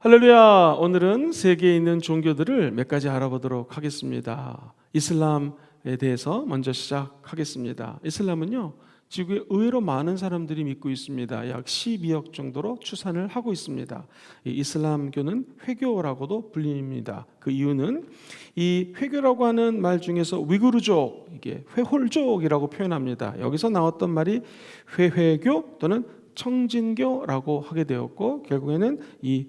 할렐루야! 오늘은 세계에 있는 종교들을 몇 가지 알아보도록 하겠습니다. 이슬람에 대해서 먼저 시작하겠습니다. 이슬람은요, 지구에 의외로 많은 사람들이 믿고 있습니다. 약 12억 정도로 추산을 하고 있습니다. 이 이슬람교는 회교라고도 불립니다. 그 이유는 이 회교라고 하는 말 중에서 위구르족, 이게 회홀족이라고 표현합니다. 여기서 나왔던 말이 회회교 또는 청진교라고 하게 되었고, 결국에는 이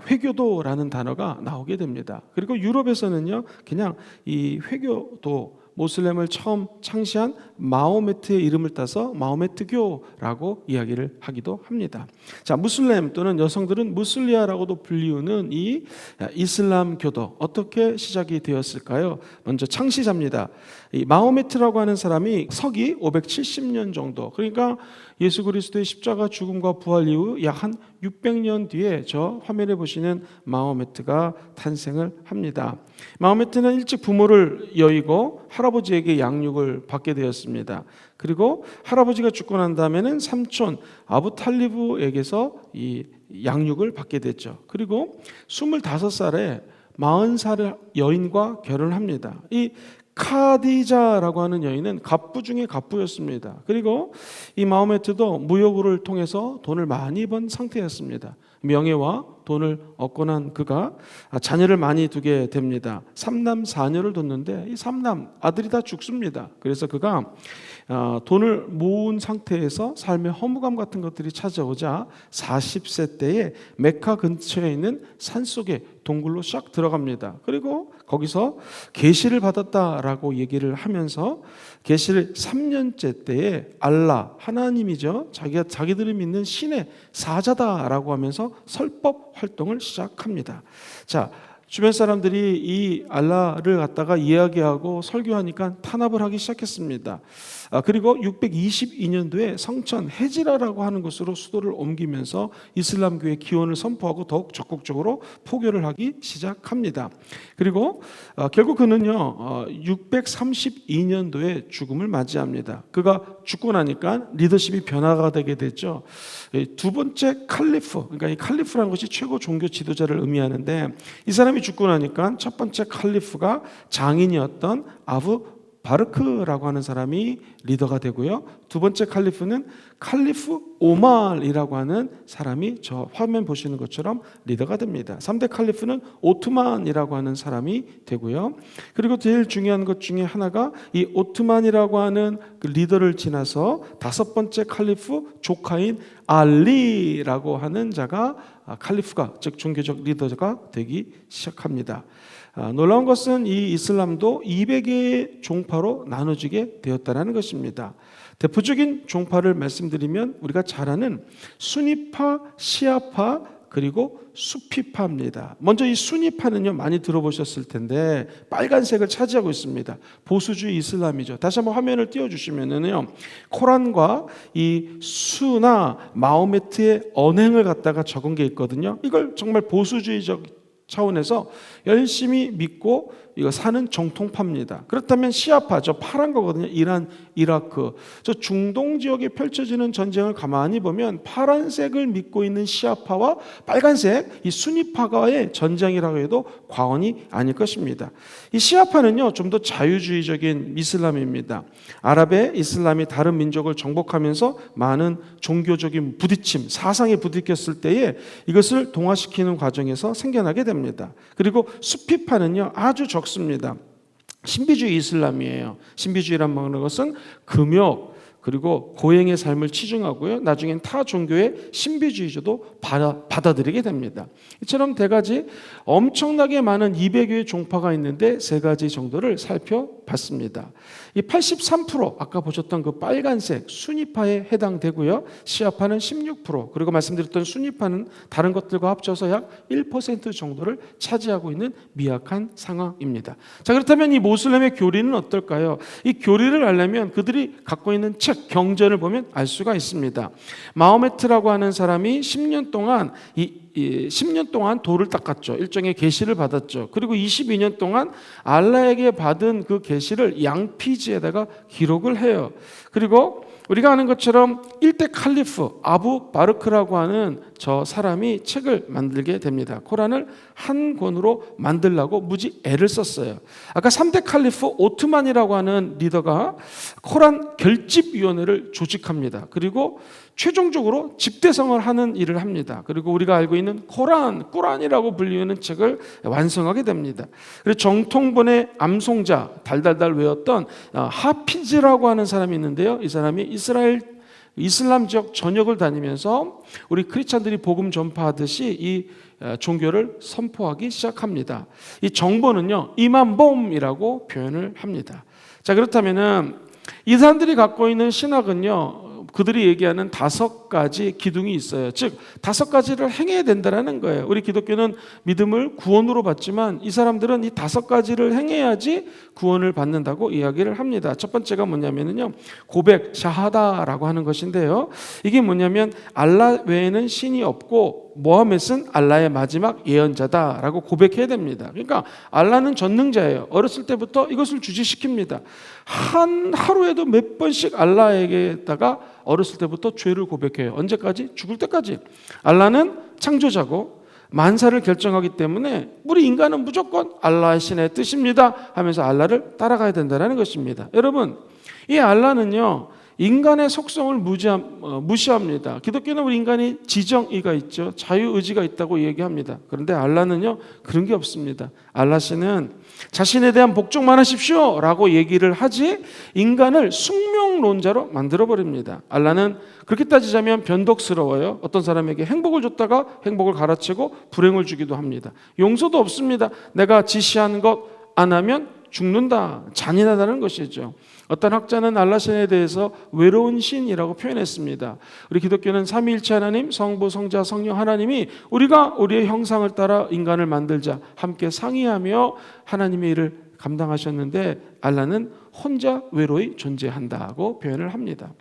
회교도라는 단어가 나오게 됩니다. 그리고 유럽에서는요, 그냥 이 회교도 모슬렘을 처음 창시한 마호메트의 이름을 따서 마호메트교라고 이야기를 하기도 합니다. 자, 무슬렘 또는 여성들은 무슬리아라고도 불리우는 이 이슬람교도 어떻게 시작이 되었을까요? 먼저 창시자입니다. 이 마호메트라고 하는 사람이 서기 570년 정도, 그러니까 예수 그리스도의 십자가 죽음과 부활 이후 약 한 600년 뒤에 저 화면에 보시는 마호메트가 탄생을 합니다. 마호메트는 일찍 부모를 여의고 할아버지에게 양육을 받게 되었습니다. 그리고 할아버지가 죽고 난 다음에는 삼촌 아부 탈리브에게서 이 양육을 받게 됐죠. 그리고 25살에 40살 여인과 결혼을 합니다. 이 카디자라고 하는 여인은 갑부 중에 갑부였습니다. 그리고 이 마호메트도 무역을 통해서 돈을 많이 번 상태였습니다. 명예와 돈을 얻고 난 그가 자녀를 많이 두게 됩니다. 3남 4녀를 뒀는데 이 3남 아들이 다 죽습니다. 그래서 그가 돈을 모은 상태에서 삶의 허무감 같은 것들이 찾아오자 40세 때에 메카 근처에 있는 산속에 동굴로 싹 들어갑니다. 그리고 거기서 계시를 받았다라고 얘기를 하면서 계시를 3년째 때에 알라, 하나님이죠, 자기들이 믿는 신의 사자다라고 하면서 설법 활동을 시작합니다. 자, 주변 사람들이 이 알라를 갖다가 이야기하고 설교하니까 탄압을 하기 시작했습니다. 그리고 622년도에 성천 헤지라라고 하는 곳으로 수도를 옮기면서 이슬람교의 기원을 선포하고 더욱 적극적으로 포교를 하기 시작합니다. 그리고 결국 그는요 632년도에 죽음을 맞이합니다. 그가 죽고 나니까 리더십이 변화가 되게 됐죠. 두 번째 칼리프, 그러니까 이 칼리프라는 것이 최고 종교 지도자를 의미하는데, 이 사람이 죽고 나니까 첫 번째 칼리프가 장인이었던 아부 바르크라고 하는 사람이 리더가 되고요. 두 번째 칼리프는 칼리프 오말이라고 하는 사람이 저 화면 보시는 것처럼 리더가 됩니다. 3대 칼리프는 오트만이라고 하는 사람이 되고요. 그리고 제일 중요한 것 중에 하나가 이 오트만이라고 하는 그 리더를 지나서 다섯 번째 칼리프 조카인 알리라고 하는 자가 칼리프가, 즉 종교적 리더가 되기 시작합니다. 놀라운 것은 이 이슬람도 200개의 종파로 나눠지게 되었다는 것입니다. 대표적인 종파를 말씀드리면 우리가 잘 아는 수니파, 시아파, 그리고 수피파입니다. 먼저 이 수니파는요, 많이 들어보셨을 텐데 빨간색을 차지하고 있습니다. 보수주의 이슬람이죠. 다시 한번 화면을 띄워주시면은요, 코란과 이 수나 마호메트의 언행을 갖다가 적은 게 있거든요. 이걸 정말 보수주의적 차원에서 열심히 믿고 이거 사는 정통파입니다. 그렇다면 시아파, 저 파란 거거든요. 이란, 이라크, 저 중동 지역에 펼쳐지는 전쟁을 가만히 보면 파란색을 믿고 있는 시아파와 빨간색 이 수니파가의 전쟁이라고 해도 과언이 아닐 것입니다. 이 시아파는요, 좀 더 자유주의적인 이슬람입니다. 아랍의 이슬람이 다른 민족을 정복하면서 많은 종교적인 부딪힘, 사상에 부딪혔을 때에 이것을 동화시키는 과정에서 생겨나게 됩니다. 그리고 수피파는요, 아주 적습니다. 신비주의 이슬람이에요. 신비주의란 말하는 것은 금욕 그리고 고행의 삶을 치중하고요, 나중엔 타 종교의 신비주의자도 받아들이게 됩니다. 이처럼 대가지 엄청나게 많은 200여의 종파가 있는데 세 가지 정도를 살펴봤습니다. 이 83% 아까 보셨던 그 빨간색 수니파에 해당되고요, 시아파는 16%, 그리고 말씀드렸던 수니파는 다른 것들과 합쳐서 약 1% 정도를 차지하고 있는 미약한 상황입니다. 자, 그렇다면 이 모슬렘의 교리는 어떨까요? 이 교리를 알려면 그들이 갖고 있는 책, 경전을 보면 알 수가 있습니다. 마호메트라고 하는 사람이 10년 동안 10년 동안 돌을 닦았죠. 일종의 계시를 받았죠. 그리고 22년 동안 알라에게 받은 그 계시를 양피지에다가 기록을 해요. 그리고 우리가 아는 것처럼 일대 칼리프 아부 바르크라고 하는 저 사람이 책을 만들게 됩니다. 코란을 한 권으로 만들려고 무지 애를 썼어요. 아까 3대 칼리프 오트만이라고 하는 리더가 코란 결집위원회를 조직합니다. 그리고 최종적으로 집대성을 하는 일을 합니다. 그리고 우리가 알고 있는 꾸란이라고 불리는 책을 완성하게 됩니다. 그리고 정통본의 암송자 달달달 외웠던 하피즈라고 하는 사람이 있는데요. 이 사람이 이슬람 지역 전역을 다니면서 우리 크리스찬들이 복음 전파하듯이 이 종교를 선포하기 시작합니다. 이 정보는요, 이맘봄이라고 표현을 합니다. 자, 그렇다면은 이 사람들이 갖고 있는 신학은요, 그들이 얘기하는 5가지 기둥이 있어요. 즉 5가지를 행해야 된다는 거예요. 우리 기독교는 믿음을 구원으로 받지만 이 사람들은 이 5가지를 행해야지 구원을 받는다고 이야기를 합니다. 첫 번째가 뭐냐면요, 고백, 샤하다라고 하는 것인데요. 이게 뭐냐면 알라 외에는 신이 없고 모하멧은 알라의 마지막 예언자다라고 고백해야 됩니다. 그러니까 알라는 전능자예요. 어렸을 때부터 이것을 주지시킵니다. 하루에도 몇 번씩 알라에게다가 어렸을 때부터 죄를 고백해요. 언제까지? 죽을 때까지. 알라는 창조자고 만사를 결정하기 때문에 우리 인간은 무조건 알라의 신의 뜻입니다 하면서 알라를 따라가야 된다는 것입니다. 여러분, 이 알라는요, 인간의 속성을 무시합니다. 기독교는 우리 인간이 지정의가 있죠. 자유의지가 있다고 얘기합니다. 그런데 알라는요, 그런 게 없습니다. 알라 씨는 자신에 대한 복종만 하십시오 라고 얘기를 하지 인간을 숙명론자로 만들어버립니다. 알라는 그렇게 따지자면 변덕스러워요. 어떤 사람에게 행복을 줬다가 행복을 갈아치고 불행을 주기도 합니다. 용서도 없습니다. 내가 지시하는 것 안 하면 죽는다, 잔인하다는 것이죠. 어떤 학자는 알라신에 대해서 외로운 신이라고 표현했습니다. 우리 기독교는 삼위일체 하나님, 성부, 성자, 성령 하나님이 우리가 우리의 형상을 따라 인간을 만들자 함께 상의하며 하나님의 일을 감당하셨는데 알라는 혼자 외로이 존재한다고 표현을 합니다.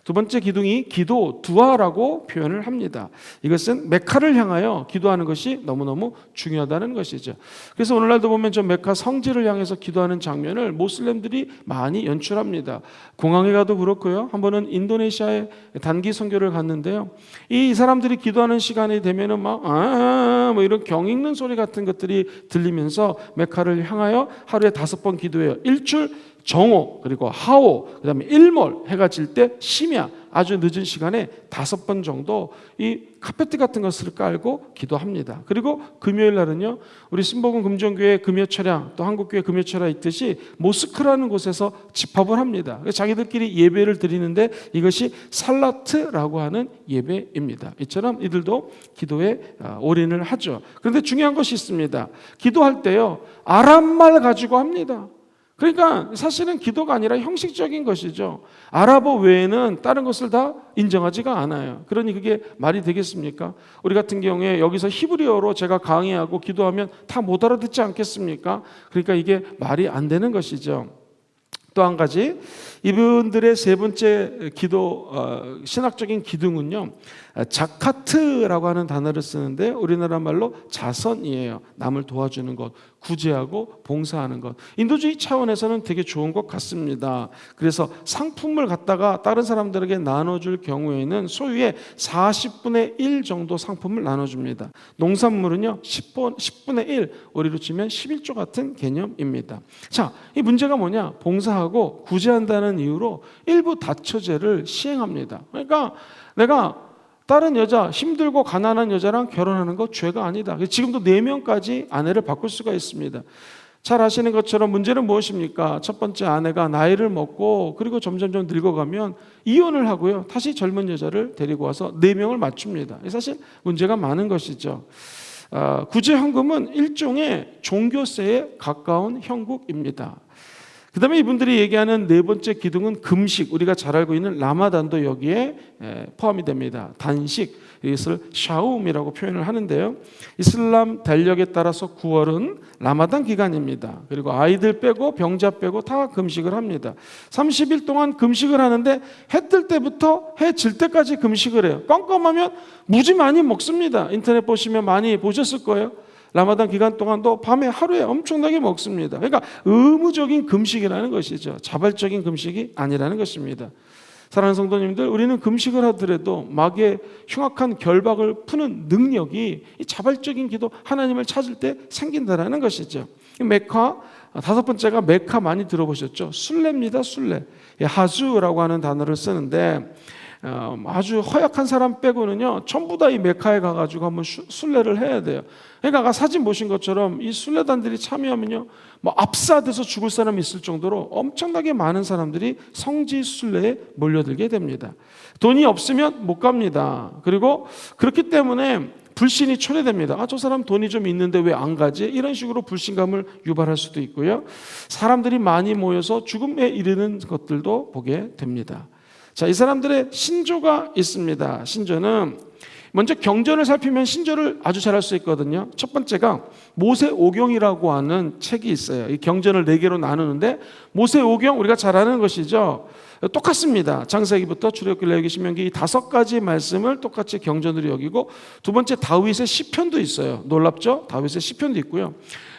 두 번째 기둥이 기도, 두아라고 표현을 합니다. 이것은 메카를 향하여 기도하는 것이 너무너무 중요하다는 것이죠. 그래서 오늘날도 보면 저 메카 성지를 향해서 기도하는 장면을 모슬렘들이 많이 연출합니다. 공항에 가도 그렇고요. 한 번은 인도네시아에 단기 선교를 갔는데요. 이 사람들이 기도하는 시간이 되면은 뭐 이런 경 읽는 소리 같은 것들이 들리면서 메카를 향하여 하루에 5번 기도해요. 일출, 정오, 그리고 하오, 그 다음에 일몰, 해가 질 때 심야, 아주 늦은 시간에 5번 정도 이 카페트 같은 것을 깔고 기도합니다. 그리고 금요일 날은요, 우리 신복음 금종교회 금요 차량, 또 한국교회 금요 차량 있듯이 모스크라는 곳에서 집합을 합니다. 자기들끼리 예배를 드리는데 이것이 살라트라고 하는 예배입니다. 이처럼 이들도 기도에 올인을 하죠. 그런데 중요한 것이 있습니다. 기도할 때요, 아랍말 가지고 합니다. 그러니까 사실은 기도가 아니라 형식적인 것이죠. 아랍어 외에는 다른 것을 다 인정하지가 않아요. 그러니 그게 말이 되겠습니까? 우리 같은 경우에 여기서 히브리어로 제가 강의하고 기도하면 다 못 알아듣지 않겠습니까? 그러니까 이게 말이 안 되는 것이죠. 또 한 가지, 이분들의 세 번째 기도, 신학적인 기둥은요, 자카트라고 하는 단어를 쓰는데 우리나라 말로 자선이에요. 남을 도와주는 것, 구제하고 봉사하는 것. 인도주의 차원에서는 되게 좋은 것 같습니다. 그래서 상품을 갖다가 다른 사람들에게 나눠줄 경우에는 소유의 40분의 1 정도 상품을 나눠줍니다. 농산물은요, 10분의 1, 우리로 치면 11조 같은 개념입니다. 자, 이 문제가 뭐냐? 봉사하고 구제한다는 이유로 일부 다처제를 시행합니다. 그러니까 내가 다른 여자, 힘들고 가난한 여자랑 결혼하는 거 죄가 아니다. 지금도 4명까지 아내를 바꿀 수가 있습니다. 잘 아시는 것처럼 문제는 무엇입니까? 첫 번째, 아내가 나이를 먹고 그리고 점점점 늙어가면 이혼을 하고요, 다시 젊은 여자를 데리고 와서 4명을 맞춥니다. 사실 문제가 많은 것이죠. 구제현금은 일종의 종교세에 가까운 형국입니다. 그 다음에 이분들이 얘기하는 네 번째 기둥은 금식, 우리가 잘 알고 있는 라마단도 여기에 포함이 됩니다. 단식, 이것을 샤움이라고 표현을 하는데요. 이슬람 대력에 따라서 9월은 라마단 기간입니다. 그리고 아이들 빼고 병자 빼고 다 금식을 합니다. 30일 동안 금식을 하는데 해 뜰 때부터 해 질 때까지 금식을 해요. 깜깜하면 무지 많이 먹습니다. 인터넷 보시면 많이 보셨을 거예요. 라마단 기간 동안도 밤에 하루에 엄청나게 먹습니다. 그러니까 의무적인 금식이라는 것이죠. 자발적인 금식이 아니라는 것입니다. 사랑하는 성도님들, 우리는 금식을 하더라도 마귀의 흉악한 결박을 푸는 능력이 이 자발적인 기도, 하나님을 찾을 때 생긴다라는 것이죠. 메카, 다섯 번째가 메카 많이 들어보셨죠? 순례입니다. 순례. 하주라고 하는 단어를 쓰는데 아주 허약한 사람 빼고는요 전부 다 이 메카에 가가지고 한번 순례를 해야 돼요. 그러니까 아까 사진 보신 것처럼 이 순례단들이 참여하면요 뭐 압사돼서 죽을 사람이 있을 정도로 엄청나게 많은 사람들이 성지 순례에 몰려들게 됩니다. 돈이 없으면 못 갑니다. 그리고 그렇기 때문에 불신이 초래됩니다. 저 사람 돈이 좀 있는데 왜 안 가지? 이런 식으로 불신감을 유발할 수도 있고요. 사람들이 많이 모여서 죽음에 이르는 것들도 보게 됩니다. 자, 이 사람들의 신조가 있습니다. 신조는 먼저 경전을 살피면 신조를 아주 잘할 수 있거든요. 첫 번째가 모세오경이라고 하는 책이 있어요. 이 경전을 4개로 나누는데 모세오경 우리가 잘 아는 것이죠. 똑같습니다. 창세기부터 출애굽기, 레위기, 신명기 이 5가지 말씀을 똑같이 경전으로 여기고, 두 번째 다윗의 시편도 있어요. 놀랍죠? 다윗의 시편도 있고요.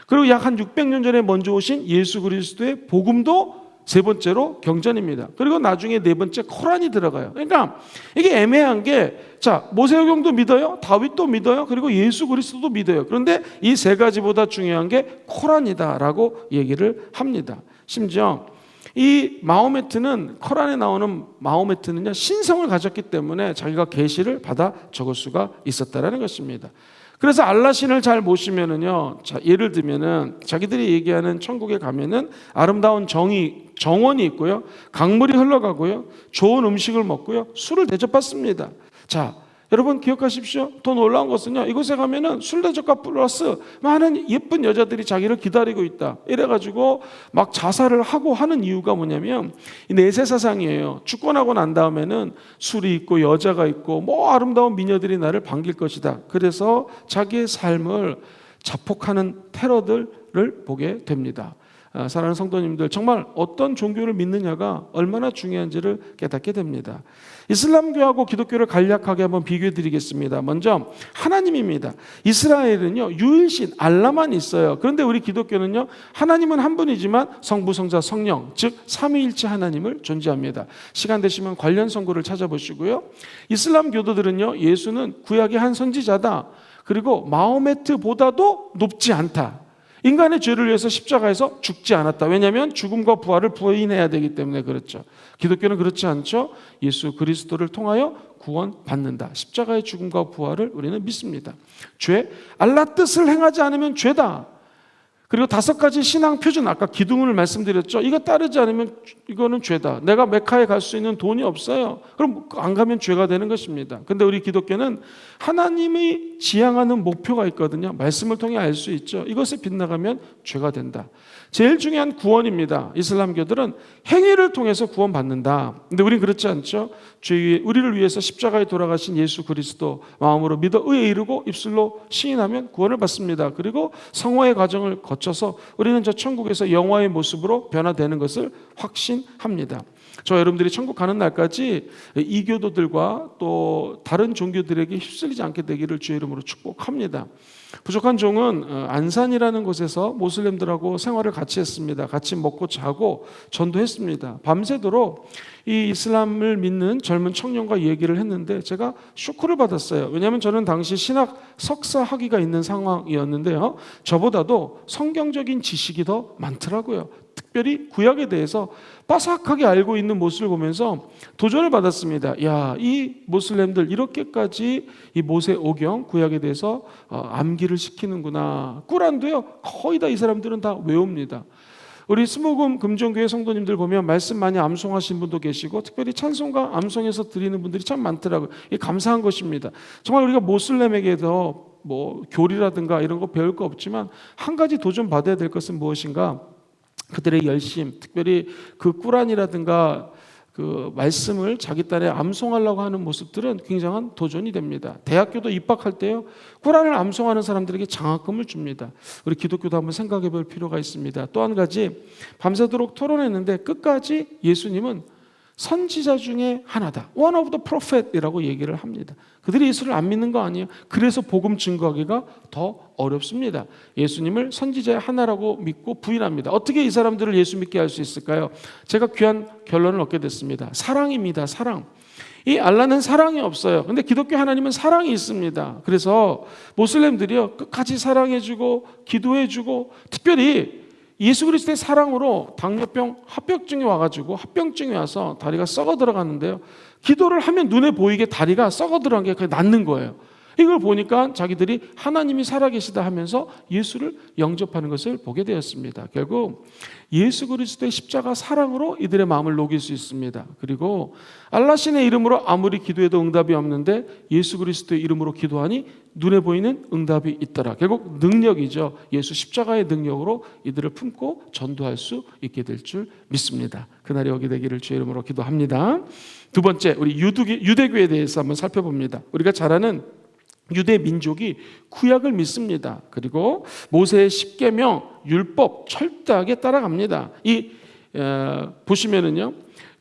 그리고 약 한 600년 전에 먼저 오신 예수 그리스도의 복음도 세 번째로 경전입니다. 그리고 나중에 네 번째 코란이 들어가요. 그러니까 이게 애매한 게, 자, 모세오경도 믿어요, 다윗도 믿어요, 그리고 예수 그리스도도 믿어요. 그런데 이 세 가지보다 중요한 게 코란이다라고 얘기를 합니다. 심지어 이 마호메트는, 코란에 나오는 마호메트는요 신성을 가졌기 때문에 자기가 계시를 받아 적을 수가 있었다라는 것입니다. 그래서 알라신을 잘 모시면은요, 자, 예를 들면은 자기들이 얘기하는 천국에 가면은 아름다운 정원이 있고요, 강물이 흘러가고요, 좋은 음식을 먹고요, 술을 대접받습니다. 자, 여러분 기억하십시오. 더 놀라운 것은요, 이곳에 가면은 술 대접과 플러스 많은 예쁜 여자들이 자기를 기다리고 있다. 이래가지고 막 자살을 하고 하는 이유가 뭐냐면 이 내세 사상이에요. 죽고 난 다음에는 술이 있고 여자가 있고 뭐 아름다운 미녀들이 나를 반길 것이다. 그래서 자기의 삶을 자폭하는 테러들을 보게 됩니다. 사랑하는 성도님들, 정말 어떤 종교를 믿느냐가 얼마나 중요한지를 깨닫게 됩니다. 이슬람교하고 기독교를 간략하게 한번 비교해 드리겠습니다. 먼저 하나님입니다. 이스라엘은요 유일신 알라만 있어요. 그런데 우리 기독교는요 하나님은 한 분이지만 성부, 성자, 성령, 즉 삼위일체 하나님을 존재합니다. 시간 되시면 관련 선고를 찾아보시고요. 이슬람 교도들은요 예수는 구약의 한 선지자다, 그리고 마호메트보다도 높지 않다, 인간의 죄를 위해서 십자가에서 죽지 않았다. 왜냐하면 죽음과 부활을 부인해야 되기 때문에 그렇죠. 기독교는 그렇지 않죠. 예수 그리스도를 통하여 구원받는다. 십자가의 죽음과 부활을 우리는 믿습니다. 죄, 알라 뜻을 행하지 않으면 죄다. 그리고 5가지 신앙 표준, 아까 기둥을 말씀드렸죠. 이거 따르지 않으면 이거는 죄다. 내가 메카에 갈 수 있는 돈이 없어요. 그럼 안 가면 죄가 되는 것입니다. 근데 우리 기독교는 하나님이 지향하는 목표가 있거든요. 말씀을 통해 알 수 있죠. 이것에 빗나가면 죄가 된다. 제일 중요한 구원입니다. 이슬람교들은 행위를 통해서 구원받는다. 근데 우린 그렇지 않죠. 우리를 위해서 십자가에 돌아가신 예수 그리스도 마음으로 믿어 의에 이르고 입술로 시인하면 구원을 받습니다. 그리고 성화의 과정을 거쳐서 우리는 저 천국에서 영화의 모습으로 변화되는 것을 확신합니다. 저 여러분들이 천국 가는 날까지 이교도들과 또 다른 종교들에게 휩쓸리지 않게 되기를 주의 이름으로 축복합니다. 부족한 종은 안산이라는 곳에서 모슬림들하고 생활을 같이 했습니다. 같이 먹고 자고 전도했습니다. 밤새도록 이 이슬람을 믿는 젊은 청년과 얘기를 했는데 제가 쇼크를 받았어요. 왜냐하면 저는 당시 신학 석사 학위가 있는 상황이었는데요, 저보다도 성경적인 지식이 더 많더라고요. 특별히 구약에 대해서 빠삭하게 알고 있는 모습을 보면서 도전을 받았습니다. 야, 이 모슬렘들 이렇게까지 이 모세오경 구약에 대해서 암기를 시키는구나. 꾸란도요 거의 다 이 사람들은 다 외웁니다. 우리 스모금 금종교회 성도님들 보면 말씀 많이 암송하신 분도 계시고 특별히 찬송가 암송해서 드리는 분들이 참 많더라고요. 이게 감사한 것입니다. 정말 우리가 모슬렘에게도 뭐 교리라든가 이런 거 배울 거 없지만 한 가지 도전 받아야 될 것은 무엇인가? 그들의 열심, 특별히 그 꾸란이라든가 그 말씀을 자기 딸에 암송하려고 하는 모습들은 굉장한 도전이 됩니다. 대학교도 입학할 때요 꾸란을 암송하는 사람들에게 장학금을 줍니다. 우리 기독교도 한번 생각해 볼 필요가 있습니다. 또 한 가지, 밤새도록 토론했는데 끝까지 예수님은 선지자 중에 하나다. One of the prophet이라고 얘기를 합니다. 그들이 예수를 안 믿는 거 아니에요. 그래서 복음 증거하기가 더 어렵습니다. 예수님을 선지자의 하나라고 믿고 부인합니다. 어떻게 이 사람들을 예수 믿게 할 수 있을까요? 제가 귀한 결론을 얻게 됐습니다. 사랑입니다. 사랑. 이 알라는 사랑이 없어요. 근데 기독교 하나님은 사랑이 있습니다. 그래서 모슬렘들이요, 끝까지 사랑해주고 기도해주고, 특별히 예수 그리스도의 사랑으로 당뇨병 합병증이 와가지고 합병증이 와서 다리가 썩어 들어갔는데요, 기도를 하면 눈에 보이게 다리가 썩어 들어간 게 낫는 거예요. 이걸 보니까 자기들이 하나님이 살아계시다 하면서 예수를 영접하는 것을 보게 되었습니다. 결국 예수 그리스도의 십자가 사랑으로 이들의 마음을 녹일 수 있습니다. 그리고 알라신의 이름으로 아무리 기도해도 응답이 없는데 예수 그리스도의 이름으로 기도하니 눈에 보이는 응답이 있더라. 결국 능력이죠. 예수 십자가의 능력으로 이들을 품고 전도할 수 있게 될 줄 믿습니다. 그날이 오게 되기를 주의 이름으로 기도합니다. 두 번째, 우리 유대교에 대해서 한번 살펴봅니다. 우리가 잘 아는 유대 민족이 구약을 믿습니다. 그리고 모세의 십계명, 율법 철저하게 따라갑니다. 보시면은요,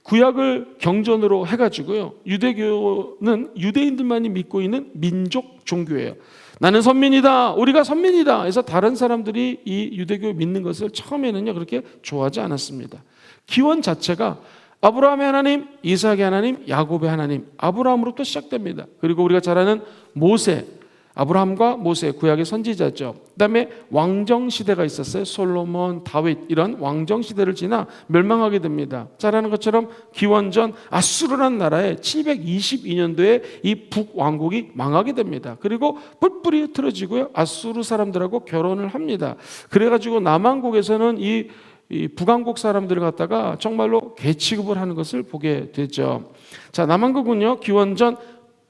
구약을 경전으로 해가지고요, 유대교는 유대인들만이 믿고 있는 민족 종교예요. 나는 선민이다, 우리가 선민이다 해서 다른 사람들이 이 유대교 믿는 것을 처음에는요 그렇게 좋아하지 않았습니다. 기원 자체가 아브라함의 하나님, 이삭의 하나님, 야곱의 하나님, 아브라함으로부터 시작됩니다. 그리고 우리가 잘 아는 모세, 아브라함과 모세, 구약의 선지자죠. 그다음에 왕정시대가 있었어요. 솔로몬, 다윗, 이런 왕정시대를 지나 멸망하게 됩니다. 잘 아는 것처럼 기원전 아수르라는 나라에 722년도에 이 북왕국이 망하게 됩니다. 그리고 뿔뿔이 흩어지고요, 아수르 사람들하고 결혼을 합니다. 그래가지고 남왕국에서는 이 북왕국 사람들을 갖다가 정말로 개취급을 하는 것을 보게 되죠. 자, 남왕국은요, 기원전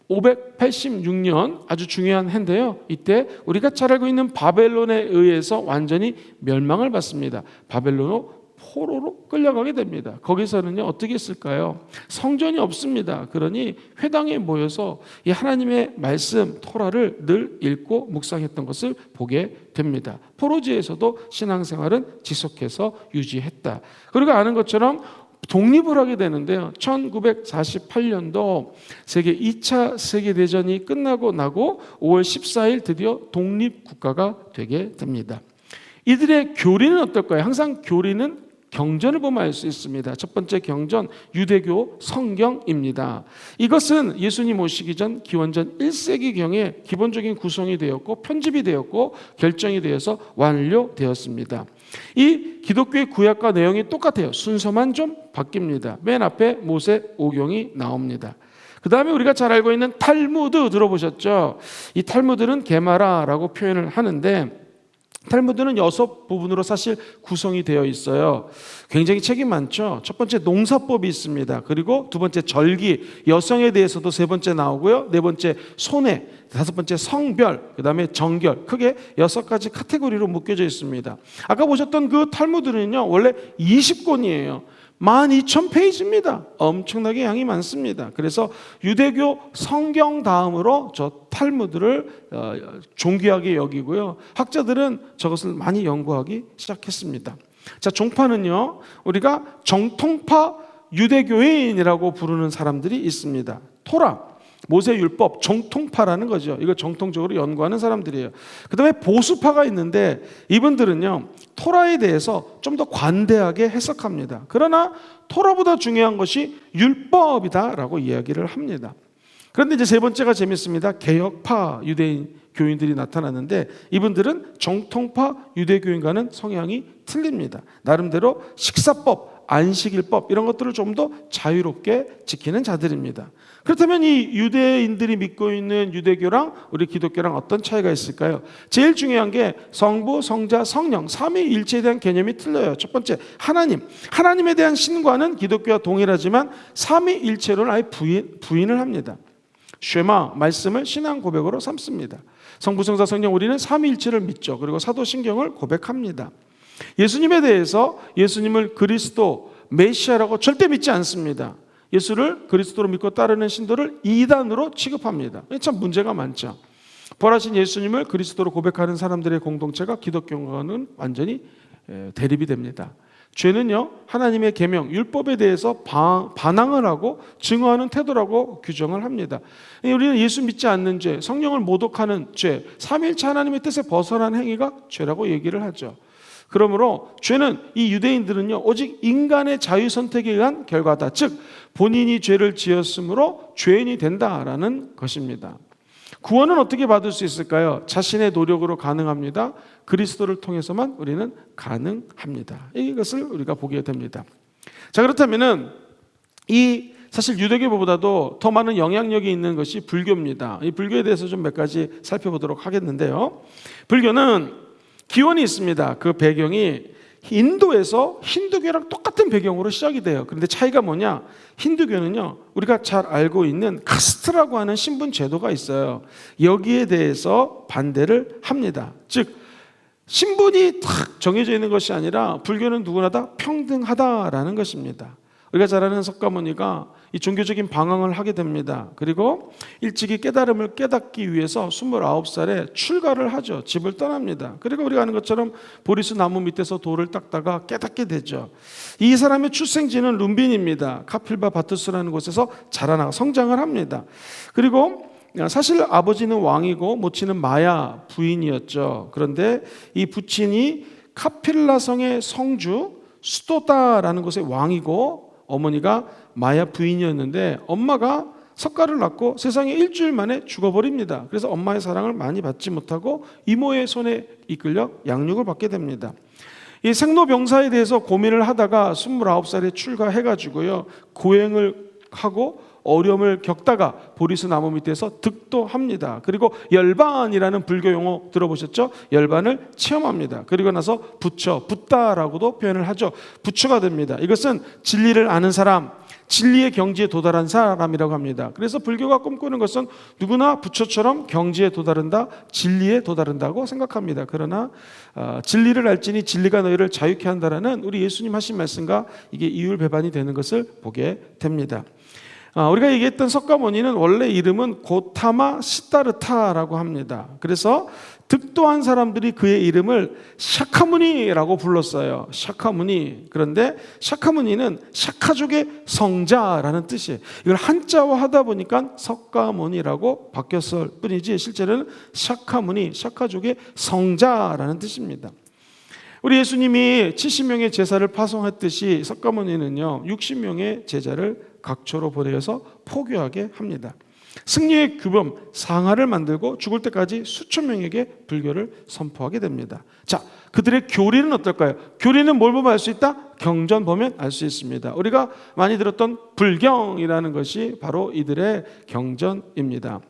586년 아주 중요한 해인데요, 이때 우리가 잘 알고 있는 바벨론에 의해서 완전히 멸망을 받습니다. 바벨론으로 포로로 끌려가게 됩니다. 거기서는요 어떻게 했을까요? 성전이 없습니다. 그러니 회당에 모여서 이 하나님의 말씀 토라를 늘 읽고 묵상했던 것을 보게 됩니다. 포로지에서도 신앙생활은 지속해서 유지했다. 그리고 아는 것처럼 독립을 하게 되는데요, 1948년도 세계 2차 세계대전이 끝나고 나고 5월 14일 드디어 독립국가가 되게 됩니다. 이들의 교리는 어떨까요? 항상 교리는 경전을 보면 알 수 있습니다. 첫 번째 경전, 유대교 성경입니다. 이것은 예수님 오시기 전 기원전 1세기경에 기본적인 구성이 되었고 편집이 되었고 결정이 되어서 완료되었습니다. 이 기독교의 구약과 내용이 똑같아요. 순서만 좀 바뀝니다. 맨 앞에 모세 오경이 나옵니다. 그 다음에 우리가 잘 알고 있는 탈무드 들어보셨죠? 이 탈무드는 게마라라고 표현을 하는데, 탈무드는 6부분으로 사실 구성이 되어 있어요. 굉장히 책이 많죠. 첫 번째 농사법이 있습니다. 그리고 두 번째 절기, 여성에 대해서도 세 번째 나오고요. 네 번째 손해, 다섯 번째 성별, 그 다음에 정결, 크게 6가지 카테고리로 묶여져 있습니다. 아까 보셨던 그 탈무드는요 원래 20권이에요. 12,000페이지입니다. 엄청나게 양이 많습니다. 그래서 유대교 성경 다음으로 저 탈무드를 존귀하게 여기고요, 학자들은 저것을 많이 연구하기 시작했습니다. 자, 종파는요 우리가 정통파 유대교인이라고 부르는 사람들이 있습니다. 토라, 모세율법, 정통파라는 거죠. 이걸 정통적으로 연구하는 사람들이에요. 그 다음에 보수파가 있는데 이분들은요 토라에 대해서 좀 더 관대하게 해석합니다. 그러나 토라보다 중요한 것이 율법이다라고 이야기를 합니다. 그런데 이제 세 번째가 재밌습니다. 개혁파 유대인 교인들이 나타났는데 이분들은 정통파 유대교인과는 성향이 틀립니다. 나름대로 식사법, 안식일법 이런 것들을 좀 더 자유롭게 지키는 자들입니다. 그렇다면 이 유대인들이 믿고 있는 유대교랑 우리 기독교랑 어떤 차이가 있을까요? 제일 중요한 게 성부, 성자, 성령, 삼위일체에 대한 개념이 틀려요. 첫 번째, 하나님에 대한 신과는 기독교와 동일하지만 삼위일체로는 아예 부인을 합니다. 쉐마, 말씀을 신앙 고백으로 삼습니다. 성부, 성자, 성령, 우리는 삼위일체를 믿죠. 그리고 사도신경을 고백합니다. 예수님에 대해서 예수님을 그리스도, 메시아라고 절대 믿지 않습니다. 예수를 그리스도로 믿고 따르는 신도를 이단으로 취급합니다. 참 문제가 많죠. 부활하신 예수님을 그리스도로 고백하는 사람들의 공동체가 기독교와는 완전히 대립이 됩니다. 죄는요, 하나님의 계명, 율법에 대해서 반항을 하고 증오하는 태도라고 규정을 합니다. 우리는 예수 믿지 않는 죄, 성령을 모독하는 죄, 삼위일체 하나님의 뜻에 벗어난 행위가 죄라고 얘기를 하죠. 그러므로 죄는 이 유대인들은요, 오직 인간의 자유 선택에 의한 결과다. 즉 본인이 죄를 지었으므로 죄인이 된다라는 것입니다. 구원은 어떻게 받을 수 있을까요? 자신의 노력으로 가능합니다. 그리스도를 통해서만 우리는 가능합니다. 이것을 우리가 보게 됩니다. 자, 그렇다면은 이 사실 유대교보다도 더 많은 영향력이 있는 것이 불교입니다. 이 불교에 대해서 좀 몇 가지 살펴보도록 하겠는데요. 불교는 기원이 있습니다. 그 배경이 인도에서 힌두교랑 똑같은 배경으로 시작이 돼요. 그런데 차이가 뭐냐? 힌두교는요, 우리가 잘 알고 있는 카스트라고 하는 신분 제도가 있어요. 여기에 대해서 반대를 합니다. 즉 신분이 딱 정해져 있는 것이 아니라 불교는 누구나 다 평등하다라는 것입니다. 우리가 잘 아는 석가모니가 이 종교적인 방황을 하게 됩니다. 그리고 일찍이 깨달음을 깨닫기 위해서 29살에 출가를 하죠. 집을 떠납니다. 그리고 우리가 아는 것처럼 보리수 나무 밑에서 돌을 닦다가 깨닫게 되죠. 이 사람의 출생지는 룸빈입니다. 카필바 바투스라는 곳에서 자라나가 성장을 합니다. 그리고 사실 아버지는 왕이고 모친은 마야 부인이었죠. 그런데 이 부친이 카필라성의 성주 수도다라는 곳의 왕이고 어머니가 마야 부인이었는데 엄마가 석가를 낳고 세상에 일주일 만에 죽어버립니다. 그래서 엄마의 사랑을 많이 받지 못하고 이모의 손에 이끌려 양육을 받게 됩니다. 이 생로병사에 대해서 고민을 하다가 29살에 출가해가지고요, 고행을 하고 어려움을 겪다가 보리수 나무 밑에서 득도합니다. 그리고 열반이라는 불교 용어 들어보셨죠? 열반을 체험합니다. 그리고 나서 부처, 붓다라고도 표현을 하죠. 부처가 됩니다. 이것은 진리를 아는 사람, 진리의 경지에 도달한 사람이라고 합니다. 그래서 불교가 꿈꾸는 것은 누구나 부처처럼 경지에 도달한다, 진리에 도달한다고 생각합니다. 그러나 진리를 알지니 진리가 너희를 자유케 한다라는 우리 예수님 하신 말씀과 이게 이율배반이 되는 것을 보게 됩니다. 우리가 얘기했던 석가모니는 원래 이름은 고타마 시다르타라고 합니다. 그래서 득도한 사람들이 그의 이름을 샤카무니라고 불렀어요. 샤카무니. 그런데 샤카무니는 샤카족의 성자라는 뜻이에요. 이걸 한자화 하다 보니까 석가모니라고 바뀌었을 뿐이지 실제로는 샤카무니, 샤카족의 성자라는 뜻입니다. 우리 예수님이 70명의 제사를 파송했듯이 석가모니는요 60명의 제자를 각처로 보내서 포교하게 합니다. 승리의 규범 상하를 만들고 죽을 때까지 수천 명에게 불교를 선포하게 됩니다. 자, 그들의 교리는 어떨까요? 교리는 뭘 보면 알 수 있다? 경전 보면 알 수 있습니다. 우리가 많이 들었던 불경이라는 것이 바로 이들의 경전입니다.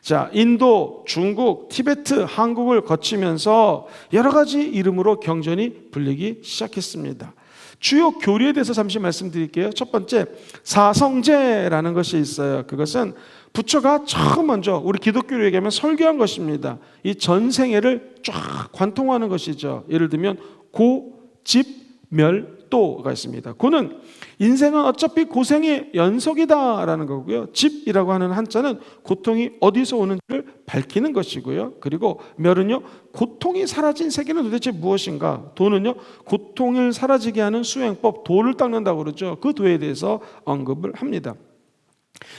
자, 인도, 중국, 티베트, 한국을 거치면서 여러 가지 이름으로 경전이 불리기 시작했습니다. 주요 교리에 대해서 잠시 말씀드릴게요. 첫 번째, 사성제라는 것이 있어요. 그것은 부처가 처음 먼저 우리 기독교로 얘기하면 설교한 것입니다. 이 전생애를 쫙 관통하는 것이죠. 예를 들면 고, 집, 멸, 도가 있습니다. 고는 인생은 어차피 고생의 연속이다라는 거고요. 집이라고 하는 한자는 고통이 어디서 오는지를 밝히는 것이고요. 그리고 멸은요, 고통이 사라진 세계는 도대체 무엇인가? 도는요, 고통을 사라지게 하는 수행법, 도를 닦는다고 그러죠. 그 도에 대해서 언급을 합니다.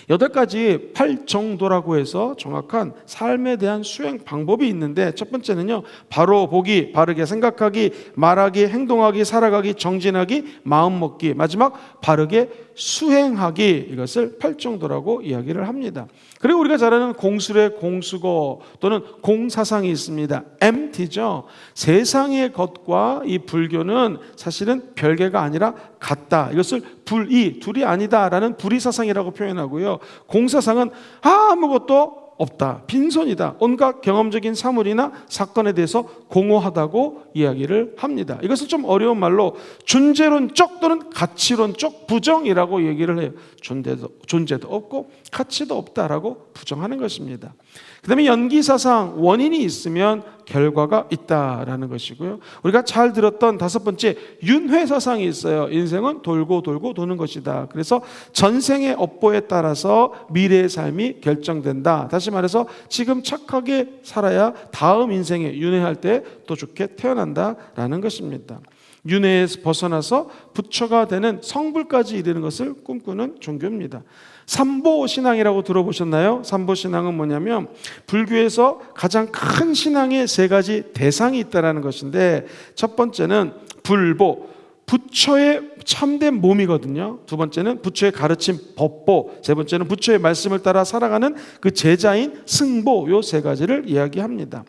8가지 8정도라고 해서 정확한 삶에 대한 수행 방법이 있는데 첫 번째는요, 바로 보기, 바르게 생각하기, 말하기, 행동하기, 살아가기, 정진하기, 마음 먹기, 마지막 바르게 수행하기, 이것을 8정도라고 이야기를 합니다. 그리고 우리가 잘 아는 공술의 공수고 또는 공사상이 있습니다. MT죠. 세상의 것과 이 불교는 사실은 별개가 아니라 같다. 이것을 불이, 둘이 아니다라는 불이사상이라고 표현하고요. 공사상은 아무것도 없다, 빈손이다, 온갖 경험적인 사물이나 사건에 대해서 공허하다고 이야기를 합니다. 이것을 좀 어려운 말로 존재론적 또는 가치론적 부정이라고 얘기를 해요. 존재도 없고 가치도 없다라고 부정하는 것입니다. 그 다음에 연기사상, 원인이 있으면 결과가 있다라는 것이고요. 우리가 잘 들었던 5번째 윤회사상이 있어요. 인생은 돌고 돌고 도는 것이다. 그래서 전생의 업보에 따라서 미래의 삶이 결정된다. 다시 말해서 지금 착하게 살아야 다음 인생에 윤회할 때 또 좋게 태어난다라는 것입니다. 윤회에서 벗어나서 부처가 되는 성불까지 이르는 것을 꿈꾸는 종교입니다. 삼보신앙이라고 들어보셨나요? 삼보신앙은 뭐냐면 불교에서 가장 큰 신앙의 세 가지 대상이 있다는 것인데, 첫 번째는 불보, 부처의 참된 몸이거든요. 두 번째는 부처의 가르침 법보, 세 번째는 부처의 말씀을 따라 살아가는 그 제자인 승보, 요 세 가지를 이야기합니다.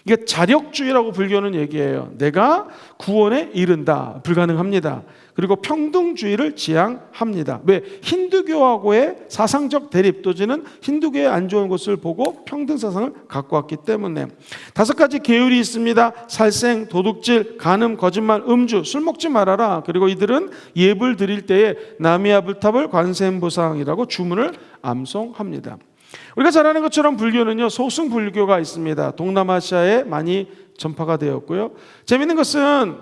이게 자력주의라고 불교는 얘기해요. 내가 구원에 이른다, 불가능합니다. 그리고 평등주의를 지향합니다. 왜? 힌두교하고의 사상적 대립도지는 힌두교의 안 좋은 것을 보고 평등사상을 갖고 왔기 때문에. 다섯 가지 계율이 있습니다. 살생, 도둑질, 간음, 거짓말, 음주, 술 먹지 말아라. 그리고 이들은 예불 드릴 때에 나미아불탑을 관세음보상이라고 주문을 암송합니다. 우리가 잘 아는 것처럼 불교는요, 소승 불교가 있습니다. 동남아시아에 많이 전파가 되었고요. 재미있는 것은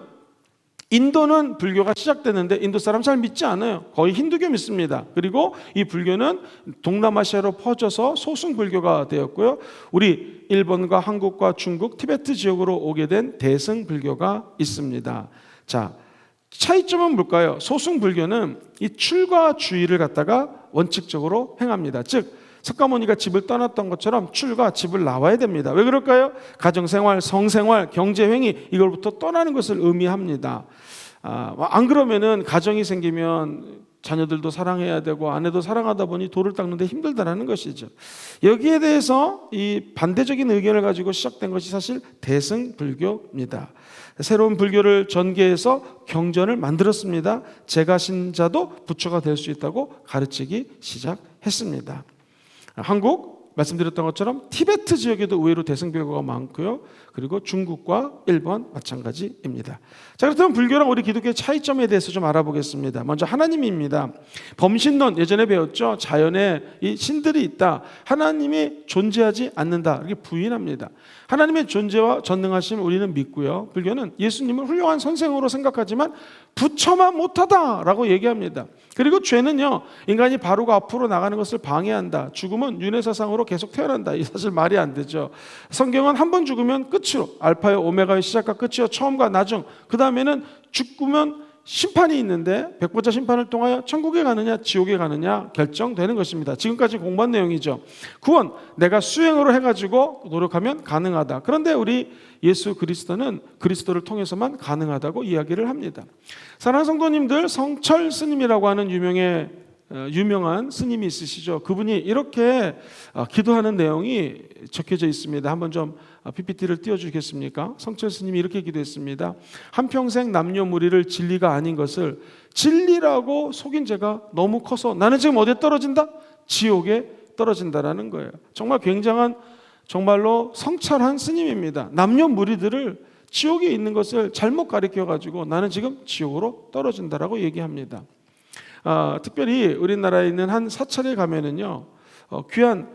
인도는 불교가 시작됐는데 인도 사람 잘 믿지 않아요. 거의 힌두교 믿습니다. 그리고 이 불교는 동남아시아로 퍼져서 소승 불교가 되었고요. 우리 일본과 한국과 중국, 티베트 지역으로 오게 된 대승 불교가 있습니다. 자, 차이점은 뭘까요? 소승 불교는 이 출가 주의를 갖다가 원칙적으로 행합니다. 즉 석가모니가 집을 떠났던 것처럼 출가, 집을 나와야 됩니다. 왜 그럴까요? 가정생활, 성생활, 경제행위, 이걸부터 떠나는 것을 의미합니다. 안 그러면은 가정이 생기면 자녀들도 사랑해야 되고 아내도 사랑하다 보니 돌을 닦는데 힘들다라는 것이죠. 여기에 대해서 이 반대적인 의견을 가지고 시작된 것이 사실 대승불교입니다. 새로운 불교를 전개해서 경전을 만들었습니다. 제가 신자도 부처가 될 수 있다고 가르치기 시작했습니다. 한국 말씀드렸던 것처럼 티베트 지역에도 의외로 대승불교가 많고요. 그리고 중국과 일본 마찬가지입니다. 자, 그렇다면 불교랑 우리 기독교의 차이점에 대해서 좀 알아보겠습니다. 먼저 하나님입니다. 범신론 예전에 배웠죠. 자연에 이 신들이 있다. 하나님이 존재하지 않는다. 이렇게 부인합니다. 하나님의 존재와 전능하심을 우리는 믿고요. 불교는 예수님을 훌륭한 선생으로 생각하지만 부처만 못하다라고 얘기합니다. 그리고 죄는요, 인간이 바로가 앞으로 나가는 것을 방해한다. 죽음은 윤회사상으로 계속 태어난다. 이 사실 말이 안 되죠. 성경은 한 번 죽으면 끝으로, 알파요 오메가의 시작과 끝이요 처음과 나중, 그 다음에는 죽으면 심판이 있는데 백보자 심판을 통하여 천국에 가느냐 지옥에 가느냐 결정되는 것입니다. 지금까지 공부한 내용이죠. 구원 내가 수행으로 해가지고 노력하면 가능하다. 그런데 우리 예수 그리스도는 그리스도를 통해서만 가능하다고 이야기를 합니다. 사랑하는 성도님들, 성철 스님이라고 하는 유명한 스님이 있으시죠. 그분이 이렇게 기도하는 내용이 적혀져 있습니다. 한번 좀 PPT를 띄워주겠습니까? 성철 스님이 이렇게 기도했습니다. 한평생 남녀무리를 진리가 아닌 것을 진리라고 속인 죄가 너무 커서 나는 지금 어디에 떨어진다? 지옥에 떨어진다라는 거예요. 정말 굉장한, 정말로 성찰한 스님입니다. 남녀무리들을 지옥에 있는 것을 잘못 가르쳐가지고 나는 지금 지옥으로 떨어진다라고 얘기합니다. 특별히 우리나라에 있는 한 사찰에 가면은요, 귀한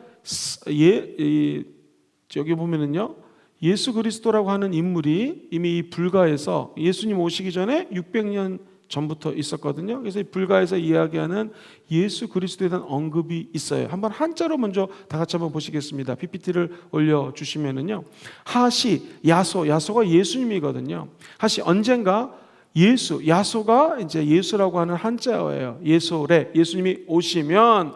여기 보면은요, 예수 그리스도라고 하는 인물이 이미 이 불가에서 예수님 오시기 전에 600년 전부터 있었거든요. 그래서 이 불가에서 이야기하는 예수 그리스도에 대한 언급이 있어요. 한번 한자로 먼저 다 같이 한번 보시겠습니다. PPT를 올려주시면은요, 하시, 야소가 예수님이거든요. 하시, 언젠가 야소가 이제 예수라고 하는 한자어예요. 예소래, 예수님이 오시면,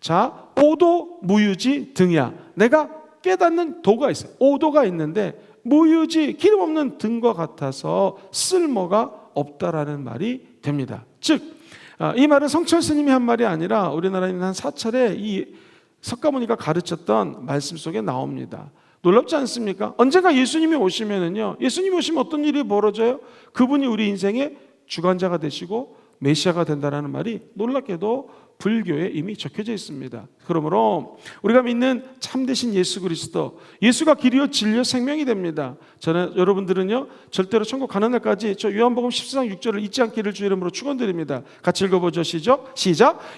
자, 오도 무유지 등이야. 내가 깨닫는 도가 있어요. 오도가 있는데 무유지, 기름 없는 등과 같아서 쓸모가 없다라는 말이 됩니다. 즉, 이 말은 성철 스님이 한 말이 아니라 우리나라에 있는 한 사찰에 이 석가모니가 가르쳤던 말씀 속에 나옵니다. 놀랍지 않습니까? 언젠가 예수님이 오시면은요, 예수님이 오시면 어떤 일이 벌어져요? 그분이 우리 인생의 주관자가 되시고 메시아가 된다라는 말이 놀랍게도 불교에 이미 적혀져 있습니다. 그러므로 우리가 믿는 참되신 예수 그리스도, 예수가 길이요 진리요 생명이 됩니다. 여러분들은요, 절대로 천국 가는 날까지 저 요한복음 14장 6절을 잊지 않기를 주 이름으로 축원드립니다. 같이 읽어보죠. 시작.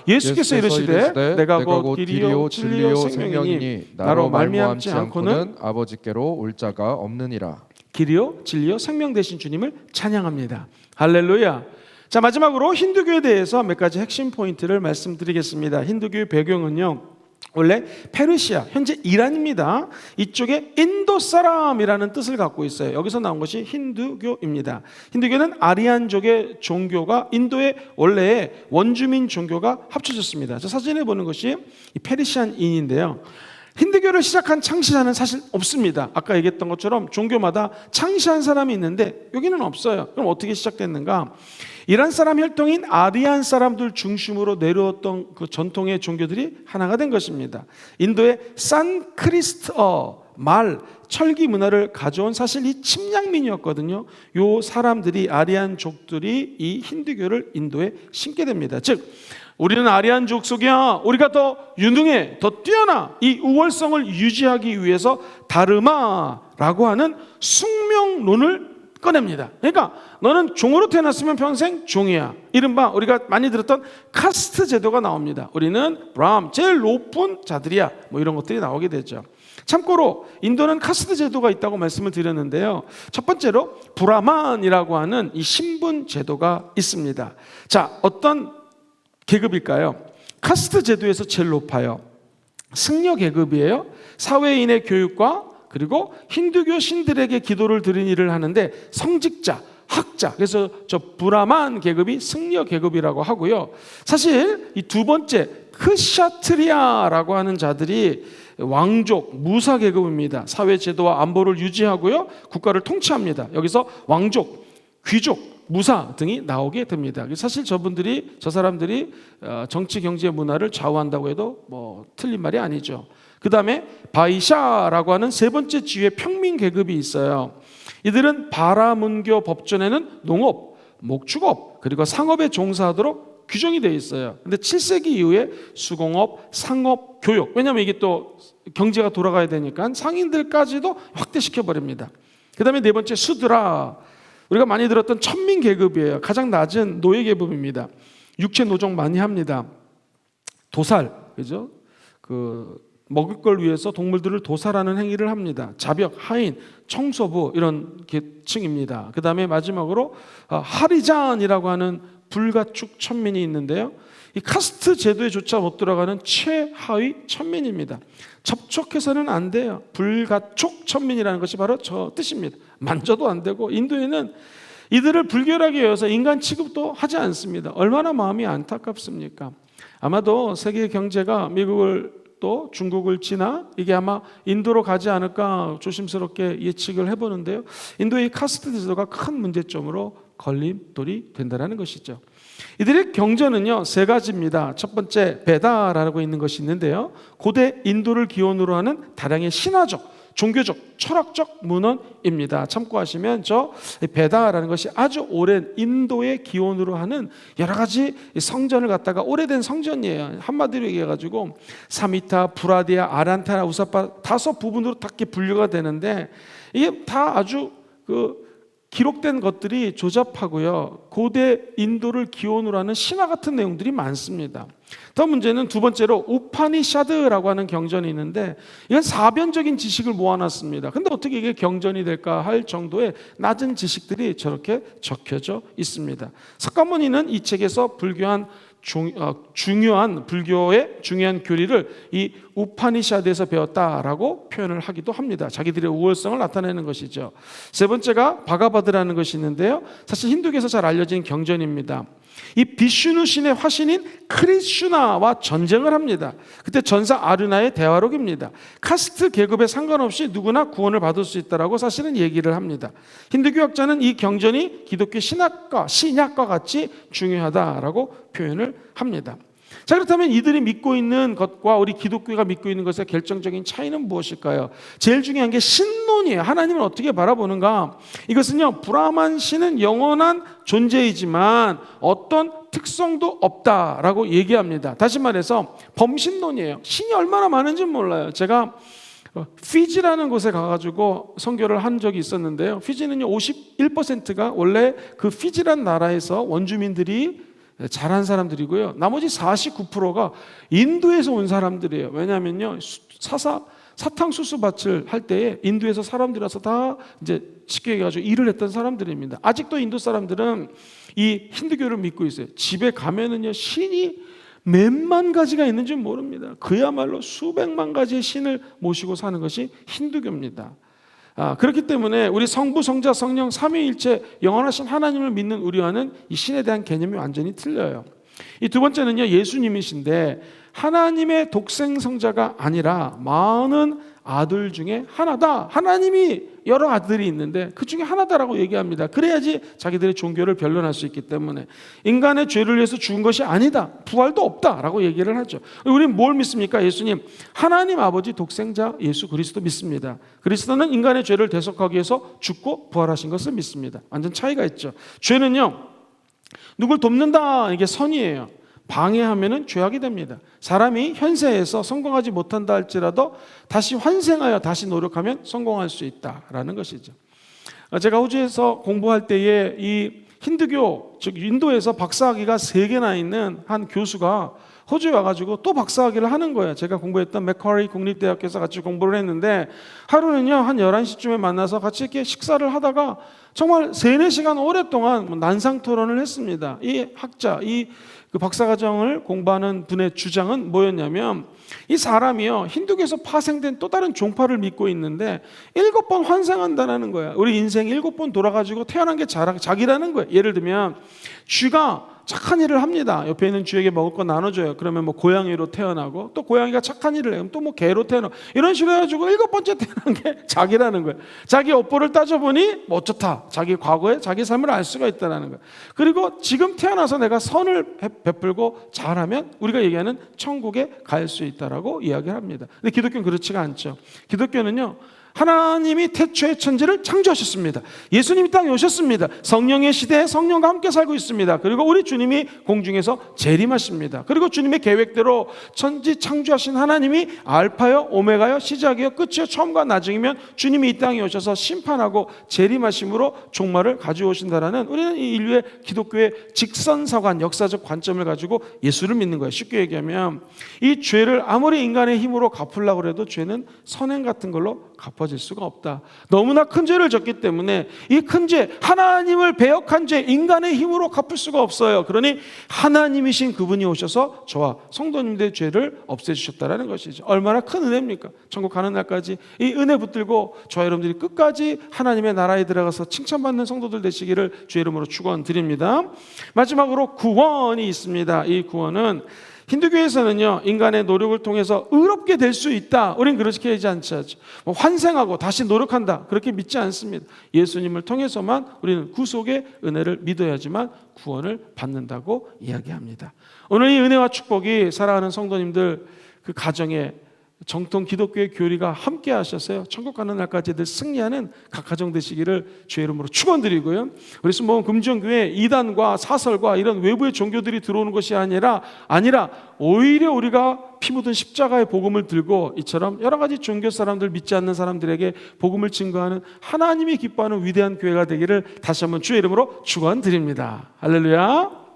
예수께서 이르시되 내가 곧 길이요 진리요 생명이니 나로 말미암지 않고는 아버지께로 올 자가 없느니라. 길이요 진리요 생명 되신 주님을 찬양합니다. 할렐루야. 자, 마지막으로 힌두교에 대해서 몇 가지 핵심 포인트를 말씀드리겠습니다. 힌두교의 배경은요, 원래 페르시아, 현재 이란입니다. 이쪽에 인도 사람이라는 뜻을 갖고 있어요. 여기서 나온 것이 힌두교입니다. 힌두교는 아리안족의 종교가 인도의 원래의 원주민 종교가 합쳐졌습니다. 저 사진에 보는 것이 이 페르시안인인데요. 힌두교를 시작한 창시자는 사실 없습니다. 아까 얘기했던 것처럼 종교마다 창시한 사람이 있는데 여기는 없어요. 그럼 어떻게 시작됐는가? 이란 사람 혈통인 아리안 사람들 중심으로 내려왔던 그 전통의 종교들이 하나가 된 것입니다. 인도의 산크리스트어, 말, 철기 문화를 가져온 사실 이 침략민이었거든요. 이 사람들이 아리안족들이 이 힌두교를 인도에 심게 됩니다. 즉 우리는 아리안족 속이야, 우리가 더 유능해, 더 뛰어나, 이 우월성을 유지하기 위해서 다르마라고 하는 숙명론을 꺼냅니다. 그러니까 너는 종으로 태어났으면 평생 종이야. 이른바 우리가 많이 들었던 카스트 제도가 나옵니다. 우리는 브람, 제일 높은 자들이야. 뭐 이런 것들이 나오게 되죠. 참고로 인도는 카스트 제도가 있다고 말씀을 드렸는데요. 첫 번째로 브라만이라고 하는 이 신분 제도가 있습니다. 자, 어떤 계급일까요? 카스트 제도에서 제일 높아요. 승려 계급이에요. 사회인의 교육과 그리고 힌두교 신들에게 기도를 드리는 일을 하는데 성직자, 학자, 그래서 저 브라만 계급이 승려 계급이라고 하고요. 사실 이 두 번째 크샤트리아라고 하는 자들이 왕족, 무사 계급입니다. 사회 제도와 안보를 유지하고요, 국가를 통치합니다. 여기서 왕족, 귀족, 무사 등이 나오게 됩니다. 사실 저 사람들이 정치, 경제, 문화를 좌우한다고 해도 뭐 틀린 말이 아니죠. 그 다음에 바이샤라고 하는 세 번째 지위의 평민 계급이 있어요. 이들은 바라문교 법전에는 농업, 목축업, 그리고 상업에 종사하도록 규정이 되어 있어요. 근데 7세기 이후에 수공업, 상업, 교육, 왜냐하면 이게 또 경제가 돌아가야 되니까 상인들까지도 확대시켜 버립니다. 그 다음에 네 번째 수드라, 우리가 많이 들었던 천민 계급이에요. 가장 낮은 노예 계급입니다. 육체 노동 많이 합니다. 도살, 그죠? 먹을 걸 위해서 동물들을 도살하는 행위를 합니다. 자벽, 하인, 청소부 이런 계층입니다. 그 다음에 마지막으로 하리잔이라고 하는 불가축 천민이 있는데요. 이 카스트 제도에조차 못 들어가는 최하위 천민입니다. 접촉해서는 안 돼요. 불가촉 천민이라는 것이 바로 저 뜻입니다. 만져도 안 되고, 인도에는 이들을 불결하게 여겨서 인간 취급도 하지 않습니다. 얼마나 마음이 안타깝습니까? 아마도 세계 경제가 미국을 또 중국을 지나 이게 아마 인도로 가지 않을까 조심스럽게 예측을 해보는데요. 인도의 카스트 제도가 큰 문제점으로 걸림돌이 된다는 것이죠. 이들의 경전은요, 세 가지입니다. 첫 번째 베다라고 있는 것이 있는데요, 고대 인도를 기원으로 하는 다량의 신화적, 종교적, 철학적 문헌입니다. 참고하시면 저 베다라는 것이 아주 오랜 인도의 기원으로 하는 여러 가지 성전을 갖다가 오래된 성전이에요. 한마디로 얘기해가지고 사미타, 브라디아, 아란타나, 우사파 5 부분으로 다 분류가 되는데 이게 다 아주 기록된 것들이 조잡하고요, 고대 인도를 기원으로 하는 신화 같은 내용들이 많습니다. 더 문제는 두 번째로 우파니샤드라고 하는 경전이 있는데 이건 사변적인 지식을 모아놨습니다. 근데 어떻게 이게 경전이 될까 할 정도의 낮은 지식들이 저렇게 적혀져 있습니다. 석가모니는 이 책에서 중요한 불교의 중요한 교리를 이 우파니샤드에서 배웠다라고 표현을 하기도 합니다. 자기들의 우월성을 나타내는 것이죠. 세 번째가 바가바드라는 것이 있는데요, 사실 힌두교에서 잘 알려진 경전입니다. 이 비슈누 신의 화신인 크리슈나와 전쟁을 합니다. 그때 전사 아르나의 대화록입니다. 카스트 계급에 상관없이 누구나 구원을 받을 수 있다라고 사실은 얘기를 합니다. 힌두교학자는 이 경전이 기독교 신약과 같이 중요하다라고 표현을 합니다. 자, 그렇다면 이들이 믿고 있는 것과 우리 기독교가 믿고 있는 것의 결정적인 차이는 무엇일까요? 제일 중요한 게 신론이에요. 하나님을 어떻게 바라보는가? 이것은요, 브라만 신은 영원한 존재이지만 어떤 특성도 없다라고 얘기합니다. 다시 말해서 범신론이에요. 신이 얼마나 많은지 몰라요. 제가 피지라는 곳에 가가지고 선교를 한 적이 있었는데요, 피지는요 51%가 원래 그 피지란 나라에서 원주민들이 잘한 사람들이고요, 나머지 49%가 인도에서 온 사람들이에요. 왜냐하면요, 사탕수수 밭을 할 때에 인도에서 사람들이 와서 다 이제 쉽게 얘기해가지고 일을 했던 사람들입니다. 아직도 인도 사람들은 이 힌두교를 믿고 있어요. 집에 가면은요, 신이 몇만 가지가 있는지 모릅니다. 그야말로 수백만 가지의 신을 모시고 사는 것이 힌두교입니다. 그렇기 때문에 우리 성부, 성자, 성령 삼위일체 영원하신 하나님을 믿는 우리와는 이 신에 대한 개념이 완전히 틀려요. 이 두 번째는요, 예수님이신데 하나님의 독생성자가 아니라 많은 아들 중에 하나다. 하나님이 여러 아들이 있는데 그 중에 하나다라고 얘기합니다. 그래야지 자기들의 종교를 변론할 수 있기 때문에 인간의 죄를 위해서 죽은 것이 아니다. 부활도 없다라고 얘기를 하죠. 우리는 뭘 믿습니까? 예수님, 하나님 아버지 독생자 예수 그리스도 믿습니다. 그리스도는 인간의 죄를 대속하기 위해서 죽고 부활하신 것을 믿습니다. 완전 차이가 있죠. 죄는요, 누굴 돕는다, 이게 선이에요. 방해하면은 죄악이 됩니다. 사람이 현세에서 성공하지 못한다 할지라도 다시 환생하여 다시 노력하면 성공할 수 있다라는 것이죠. 제가 호주에서 공부할 때에 이 힌두교, 즉 인도에서 박사학위가 3개나 있는 한 교수가 호주에 와가지고 또 박사학위를 하는 거예요. 제가 공부했던 맥쿼리 국립대학교에서 같이 공부를 했는데 하루는요 한 11시쯤에 만나서 같이 이렇게 식사를 하다가 정말 3-4시간 오랫동안 난상 토론을 했습니다. 이 학자, 그 박사과정을 공부하는 분의 주장은 뭐였냐면 이 사람이요 힌두교에서 파생된 또 다른 종파를 믿고 있는데 7번 환생한다는 거야. 우리 인생 7번 돌아가지고 태어난 게 자기라는 거예요. 예를 들면 쥐가 착한 일을 합니다. 옆에 있는 쥐에게 먹을 거 나눠줘요. 그러면 뭐 고양이로 태어나고 또 고양이가 착한 일을 해요. 또 뭐 개로 태어나고 이런 식으로 해가지고 7번째 태어난 게 자기라는 거예요. 자기 업보를 따져보니 뭐 어쩌다. 자기 과거에 자기 삶을 알 수가 있다는 거예요. 그리고 지금 태어나서 내가 선을 베풀고 잘하면 우리가 얘기하는 천국에 갈 수 있다라고 이야기를 합니다. 근데 기독교는 그렇지가 않죠. 기독교는요, 하나님이 태초에 천지를 창조하셨습니다. 예수님이 땅에 오셨습니다. 성령의 시대에 성령과 함께 살고 있습니다. 그리고 우리 주님이 공중에서 재림하십니다. 그리고 주님의 계획대로 천지 창조하신 하나님이 알파요 오메가요 시작이요 끝이요 처음과 나중이면 주님이 이 땅에 오셔서 심판하고 재림하심으로 종말을 가져오신다라는 우리는 이 인류의 기독교의 직선사관 역사적 관점을 가지고 예수를 믿는 거예요. 쉽게 얘기하면 이 죄를 아무리 인간의 힘으로 갚으려고 해도 죄는 선행 같은 걸로 갚아질 수가 없다. 너무나 큰 죄를 졌기 때문에 이 큰 죄, 하나님을 배역한 죄, 인간의 힘으로 갚을 수가 없어요. 그러니 하나님이신 그분이 오셔서 저와 성도님들의 죄를 없애주셨다는 것이죠. 얼마나 큰 은혜입니까? 천국 가는 날까지 이 은혜 붙들고 저와 여러분들이 끝까지 하나님의 나라에 들어가서 칭찬받는 성도들 되시기를 주의 이름으로 축원드립니다. 마지막으로 구원이 있습니다. 이 구원은 힌두교에서는요, 인간의 노력을 통해서 의롭게 될 수 있다. 우린 그렇게 하지 않죠. 뭐 환생하고 다시 노력한다. 그렇게 믿지 않습니다. 예수님을 통해서만 우리는 구속의 은혜를 믿어야지만 구원을 받는다고 이야기합니다. 오늘 이 은혜와 축복이 사랑하는 성도님들 그 가정에 정통 기독교의 교리가 함께 하셔서요 천국 가는 날까지 늘 승리하는 각 가정 되시기를 주의 이름으로 축원드리고요. 우리 순복음 금정교회 이단과 사설과 이런 외부의 종교들이 들어오는 것이 아니라 오히려 우리가 피 묻은 십자가의 복음을 들고 이처럼 여러 가지 종교 사람들 믿지 않는 사람들에게 복음을 증거하는 하나님이 기뻐하는 위대한 교회가 되기를 다시 한번 주의 이름으로 축원드립니다. 할렐루야.